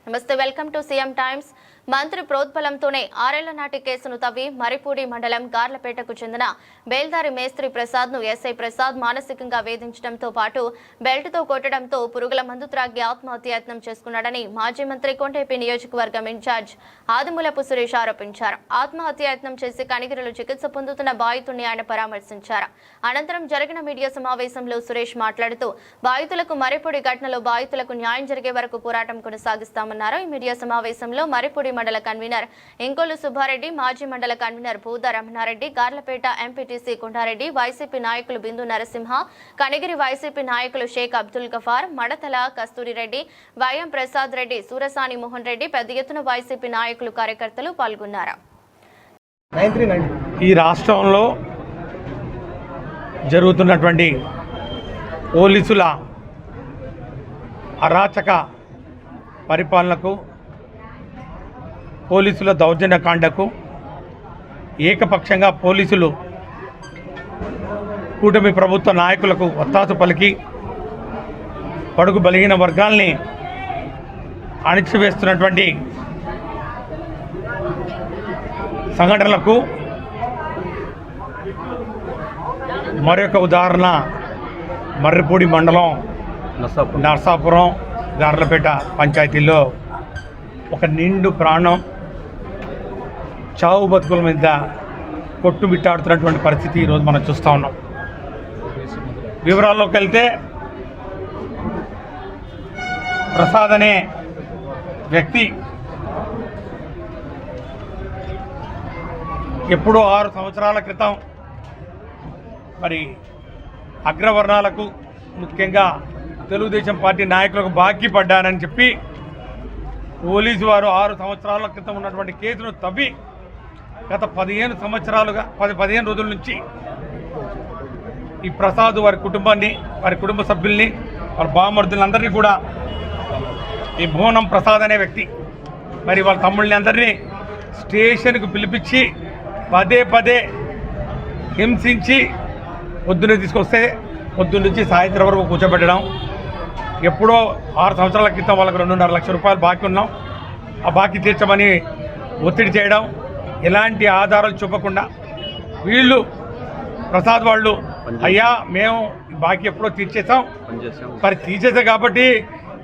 నమస్తే, welcome to CM times. మంత్రి ప్రోద్బలంతోనే 6 ఏళ్ల నాటి కేసును తవ్వి మరిపూడి మండలం గార్లపేటకు చెందిన బేల్దారి మేస్త్రి ప్రసాద్ ను ఎస్ఐ ప్రసాద్ మానసికంగా వేధించడంతో పాటు బెల్ట్తో కొట్టడంతో పురుగుల మందు త్రాగి ఆత్మహత్యాయత్నం చేసుకున్నాడని మాజీ మంత్రి కొండేపి నియోజకవర్గం ఇన్ఛార్జ్ ఆదిమూలపు సురేష్ ఆరోపించారు. ఆత్మహత్యాయత్నం చేసి కనిగిరిలో చికిత్స పొందుతున్న బాధితుడిని ఆయన పరామర్శించారు. అనంతరం జరిగిన మీడియా సమావేశంలో సురేష్ మాట్లాడుతూ బాధితులకు మరిపూడి ఘటనలో బాధితులకు న్యాయం జరిగే వరకు పోరాటం కొనసాగిస్తామన్నారు. ఈ మీడియా సమావేశంలో మరిపూడి మండల కన్వీనర్ ఇంకోలు సుబ్బారెడ్డి, మాజీ మండల కన్వీనర్ బూద రమణారెడ్డి, గార్లపేట ఎంపీటీసీ కొండారెడ్డి, వైసీపీ నాయకులు బిందు నరసింహ, కనిగిరి వైసీపీ నాయకులు షేక్ అబ్దుల్ గఫార్, మడతల కస్తూరిరెడ్డి, వైఎం ప్రసాద్ రెడ్డి, సూరసాని మోహన్ రెడ్డి, పెద్ద ఎత్తున వైసీపీ నాయకులు కార్యకర్తలు పాల్గొన్నారు. ఈ రాష్ట్రంలో జరుగుతున్నటువంటి పోలీసుల అరాచక పరిపాలనకు, పోలీసుల దౌర్జన్యకాండకు ఏకపక్షంగా పోలీసులు కూటమి ప్రభుత్వ నాయకులకు ఒత్తాసు పలికి బడుగు బలహీన వర్గాల్ని అణిచివేస్తున్నటువంటి సంఘటనలకు మరొక ఉదాహరణ మర్రిపూడి మండలం నర్సాపురం గార్లపేట పంచాయతీల్లో ఒక నిండు ప్రాణం చావు బతుకుల మీద కొట్టుమిట్టాడుతున్నటువంటి పరిస్థితి ఈరోజు మనం చూస్తూ ఉన్నాం. వివరాల్లోకి వెళ్తే ప్రసాద్ అనే వ్యక్తి ఎప్పుడో 6 సంవత్సరాల క్రితం మరి అగ్రవర్ణాలకు, ముఖ్యంగా తెలుగుదేశం పార్టీ నాయకులకు బాకీ పడ్డానని చెప్పి పోలీసు వారు 6 సంవత్సరాల క్రితం ఉన్నటువంటి కేసును తవ్వి గత 15 సంవత్సరాలుగా 15 రోజుల నుంచి ఈ ప్రసాద్ వారి కుటుంబాన్ని, వారి కుటుంబ సభ్యుల్ని, వారి బామర్దులందరినీ కూడా ఈ భువనం ప్రసాద్ అనే వ్యక్తి మరి వాళ్ళ తమ్ముళ్ళని అందరినీ స్టేషన్కు పిలిపించి పదే హింసించి పొద్దున్నే తీసుకొస్తే పొద్దున్న నుంచి సాయంత్రం వరకు కూర్చోబెట్టడం. ఎప్పుడో 6 సంవత్సరాల క్రితం వాళ్ళకి 2.5 లక్షల రూపాయలు బాకీ ఉన్నాం, ఆ బాకీ తీర్చమని ఒత్తిడి చేయడం, ఎలాంటి ఆధారాలు చూపకుండా వీళ్ళు ప్రసాద్ వాళ్ళు అయ్యా మేము బాకీ ఎప్పుడో తీర్చేసాం, మరి తీర్చేసాం కాబట్టి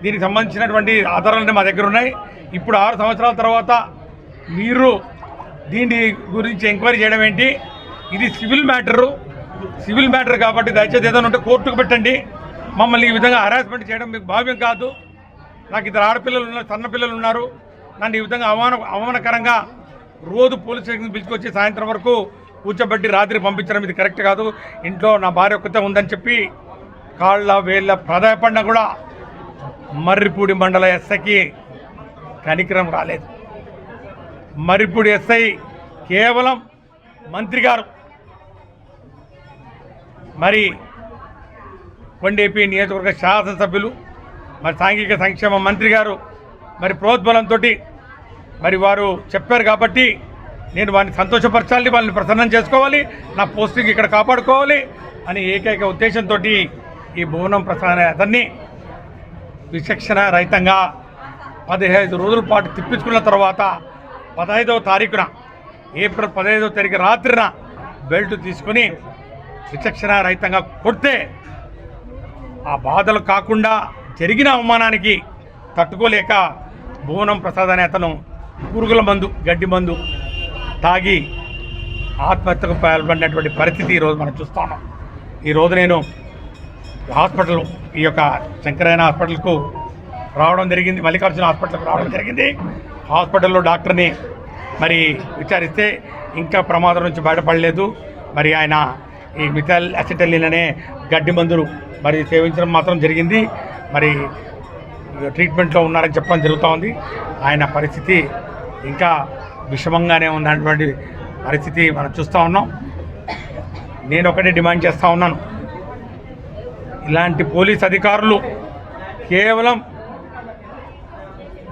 దీనికి సంబంధించినటువంటి ఆధారాలన్నీ మా దగ్గర ఉన్నాయి. ఇప్పుడు 6 సంవత్సరాల తర్వాత మీరు దీని గురించి ఎంక్వైరీ చేయడం ఏంటి? ఇది సివిల్ మ్యాటర్ కాబట్టి దయచేసి ఏదైనా ఉంటే కోర్టుకు పెట్టండి. మమ్మల్ని ఈ విధంగా హరాస్మెంట్ చేయడం మీకు భావ్యం కాదు. నాకు 2 ఆడపిల్లలు ఉన్నారు, సన్న పిల్లలు ఉన్నారు. నన్ను ఈ విధంగా అవమానకరంగా రోజు పోలీస్ స్టేషన్కి పిలుచుకొచ్చి సాయంత్రం వరకు కూర్చోబెట్టి రాత్రి పంపించడం ఇది కరెక్ట్ కాదు. ఇంట్లో నా భార్య ఒక్కతే ఉందని చెప్పి కాళ్ళ వేళ్ళ ప్రాధాయపడినా కూడా మర్రిపూడి మండల ఎస్ఐకి కనికరం రాలేదు. మర్రిపూడి ఎస్ఐ కేవలం మంత్రి గారు, మరి కొండేపి నియోజకవర్గ శాసనసభ్యులు, మరి సాంఘిక సంక్షేమ మంత్రి గారు మరి ప్రోద్బలంతో మరి వారు చెప్పారు కాబట్టి నేను వారిని సంతోషపరచాలి, వాళ్ళని ప్రసన్నం చేసుకోవాలి, నా పోస్టింగ్ ఇక్కడ కాపాడుకోవాలి అని ఏకైక ఉద్దేశంతో ఈ భువనం ప్రసాద్ అతన్ని విచక్షణ రహితంగా 15 రోజుల పాటు తిప్పించుకున్న తర్వాత 15వ తారీఖున ఏప్రిల్ 15వ తారీఖు రాత్రిన బెల్ట్ తీసుకొని విచక్షణ రహితంగా కొడితే ఆ బాధలు కాకుండా జరిగిన అవమానానికి తట్టుకోలేక భువనం ప్రసాద్ అనే అతను పురుగుల మందు, గడ్డి మందు తాగి ఆత్మహత్యకు పాల్పడినటువంటి పరిస్థితి ఈరోజు మనం చూస్తున్నాం. ఈరోజు నేను హాస్పిటల్, ఈ యొక్క శంకరయ్య హాస్పిటల్కు రావడం జరిగింది, మల్లికార్జున హాస్పిటల్కు రావడం జరిగింది. హాస్పిటల్లో డాక్టర్ని మరి విచారిస్తే ఇంకా ప్రమాదం నుంచి బయటపడలేదు. మరి ఆయన ఈ మిథైల్ అసిటలిన్ అనే గడ్డి మందులు మరి సేవించడం మాత్రం జరిగింది. మరి ట్రీట్మెంట్లో ఉన్నారని చెప్పడం జరుగుతూ ఉంది. ఆయన పరిస్థితి ఇంకా విషమంగానే ఉన్నటువంటి పరిస్థితి మనం చూస్తూ ఉన్నాం. నేను ఒకటే డిమాండ్ చేస్తూ ఉన్నాను, ఇలాంటి పోలీస్ అధికారులు కేవలం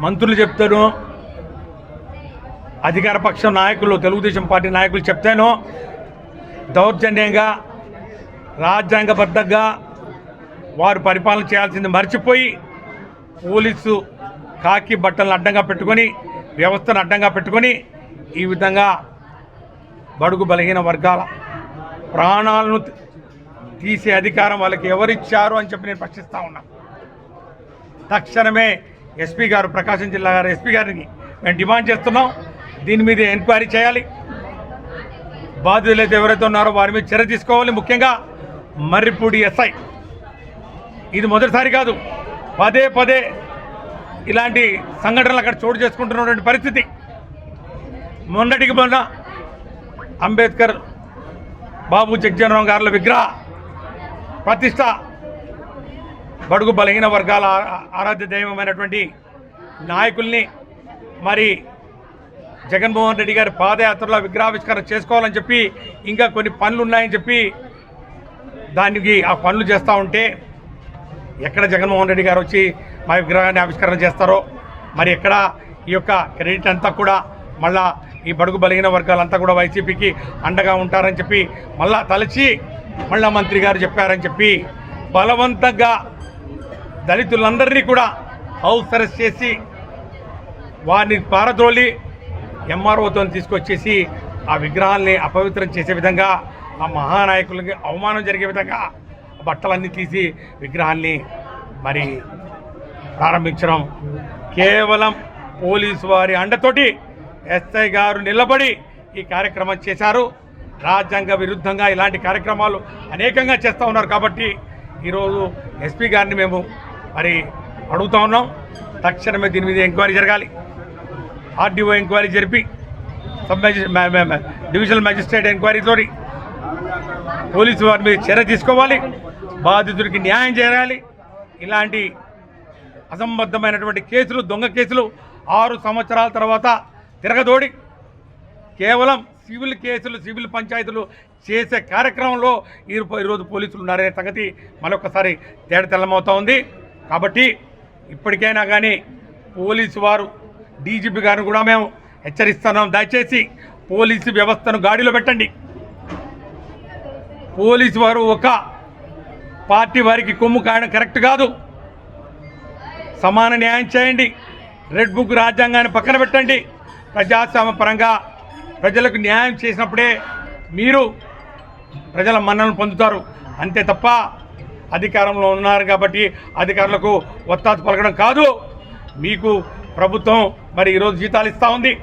మంత్రులు చెప్తాను, అధికార పక్షం నాయకులు, తెలుగుదేశం పార్టీ నాయకులు చెప్తేనో దౌర్జన్యంగా రాజ్యాంగబద్ధంగా వారు పరిపాలన చేయాల్సింది మర్చిపోయి పోలీసు కాకి బట్టలను అడ్డంగా పెట్టుకొని వ్యవస్థను అడ్డంగా పెట్టుకొని ఈ విధంగా బడుగు బలహీన వర్గాల ప్రాణాలను తీసే అధికారం వాళ్ళకి ఎవరిచ్చారు అని చెప్పి నేను ప్రశ్నిస్తూ ఉన్నా. తక్షణమే ఎస్పీ గారు, ప్రకాశం జిల్లా గారు ఎస్పీ గారిని మేము డిమాండ్ చేస్తున్నాం, దీని మీద ఎంక్వైరీ చేయాలి. బాధితులు అయితే ఎవరైతే ఉన్నారో వారి మీద చర్య తీసుకోవాలి. ముఖ్యంగా మర్రిపూడి ఎస్ఐ, ఇది మొదటిసారి కాదు, పదే పదే ఇలాంటి సంఘటనలు అక్కడ చోటు చేసుకుంటున్నటువంటి పరిస్థితి. మొన్నటికి మొన్న అంబేద్కర్ బాబు జగ్జీవన్ గారుల విగ్రహ ప్రతిష్ట బడుగు బలహీన వర్గాల ఆరాధ్య దైవమైనటువంటి నాయకుల్ని మరి జగన్మోహన్ రెడ్డి గారి పాదయాత్రలో విగ్రహావిష్కరణ చేసుకోవాలని చెప్పి ఇంకా కొన్ని పనులు ఉన్నాయని చెప్పి దానికి ఆ పనులు చేస్తూ ఉంటే ఎక్కడ జగన్మోహన్ రెడ్డి గారు వచ్చి మా విగ్రహాన్ని ఆవిష్కరణ చేస్తారో, మరి ఎక్కడ ఈ యొక్క క్రెడిట్ అంతా కూడా మళ్ళా ఈ బడుగు బలహీన వర్గాలంతా కూడా వైసీపీకి అండగా ఉంటారని చెప్పి మళ్ళా తలచి మళ్ళా మంత్రి గారు చెప్పారని చెప్పి బలవంతంగా దళితులందరినీ కూడా హౌస్ అరెస్ట్ చేసి వారిని పారద్రోలి ఎంఆర్ఓతో తీసుకొచ్చేసి ఆ విగ్రహాల్ని అపవిత్రం చేసే విధంగా, ఆ మహానాయకులకి అవమానం జరిగే విధంగా బట్టలన్నీ తీసి విగ్రహాల్ని మరి ప్రారంభించడం కేవలం పోలీసు వారి అండతోటి ఎస్ఐ గారు నిలబడి ఈ కార్యక్రమం చేశారు. రాజ్యాంగ విరుద్ధంగా ఇలాంటి కార్యక్రమాలు అనేకంగా చేస్తూ ఉన్నారు. కాబట్టి ఈరోజు ఎస్పీ గారిని మేము మరి అడుగుతూ ఉన్నాం, తక్షణమే దీని మీద ఎంక్వైరీ జరగాలి. ఆర్డీఓ ఎంక్వైరీ జరిపి డివిజనల్ మ్యాజిస్ట్రేట్ ఎంక్వైరీతో పోలీసు వారి మీద చర్య తీసుకోవాలి. బాధితుడికి న్యాయం చేయాలి. ఇలాంటి అసంబద్ధమైనటువంటి కేసులు, దొంగ కేసులు 6 సంవత్సరాల తర్వాత తిరగదోడి కేవలం సివిల్ కేసులు, సివిల్ పంచాయతీలు చేసే కార్యక్రమంలో ఈరోజు పోలీసులు ఉన్నారనే సంగతి మరొకసారి తేటతెల్లమవుతూ ఉంది. కాబట్టి ఇప్పటికైనా కానీ పోలీసు వారు, డీజీపీ గారిని కూడా మేము హెచ్చరిస్తున్నాం, దయచేసి పోలీసు వ్యవస్థను గాడిలో పెట్టండి. పోలీసు వారు ఒక పార్టీ వారికి కొమ్ము కాయడం కరెక్ట్ కాదు. సమాన న్యాయం చేయండి. రెడ్ బుక్ రాజ్యాంగాన్ని పక్కన పెట్టండి. ప్రజాస్వామ్య పరంగా ప్రజలకు న్యాయం చేసినప్పుడే మీరు ప్రజల మన్ననలు పొందుతారు. అంతే తప్ప అధికారంలో ఉన్నారు కాబట్టి అధికారులకు ఒత్తాసు పలకడం కాదు. మీకు ప్రభుత్వం మరి ఈరోజు జీతాలు ఇస్తూ ఉంది.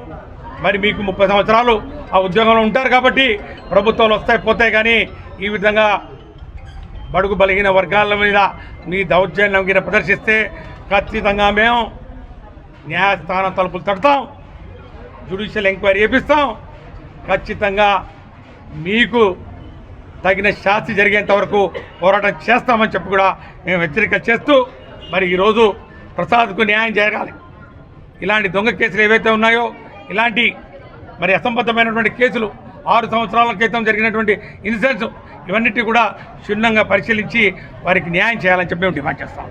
మరి మీకు 30 సంవత్సరాలు ఆ ఉద్యోగంలో ఉంటారు కాబట్టి ప్రభుత్వాలు వస్తాయి పోతాయి. కానీ ఈ విధంగా బడుగు బలహీన వర్గాల మీద మీ దౌర్జన్యం కింద ప్రదర్శిస్తే ఖచ్చితంగా మేము న్యాయస్థానం తలుపులు తడతాం, జ్యుడిషియల్ ఎంక్వైరీ చేపిస్తాం. ఖచ్చితంగా మీకు తగిన శాస్తి జరిగేంత వరకు పోరాటం చేస్తామని చెప్పి కూడా మేము హెచ్చరిక చేస్తూ, మరి ఈరోజు ప్రసాద్కు న్యాయం జరగాలి. ఇలాంటి దొంగ కేసులు ఏవైతే ఉన్నాయో, ఇలాంటి మరి అసంబద్ధమైనటువంటి కేసులు 6 సంవత్సరాల క్రితం జరిగినటువంటి ఇన్సిడెంట్స్, ఇవన్నిటి కూడా క్షుణ్ణంగా పరిశీలించి వారికి న్యాయం చేయాలని చెప్పి మేము డిమాండ్ చేస్తాం.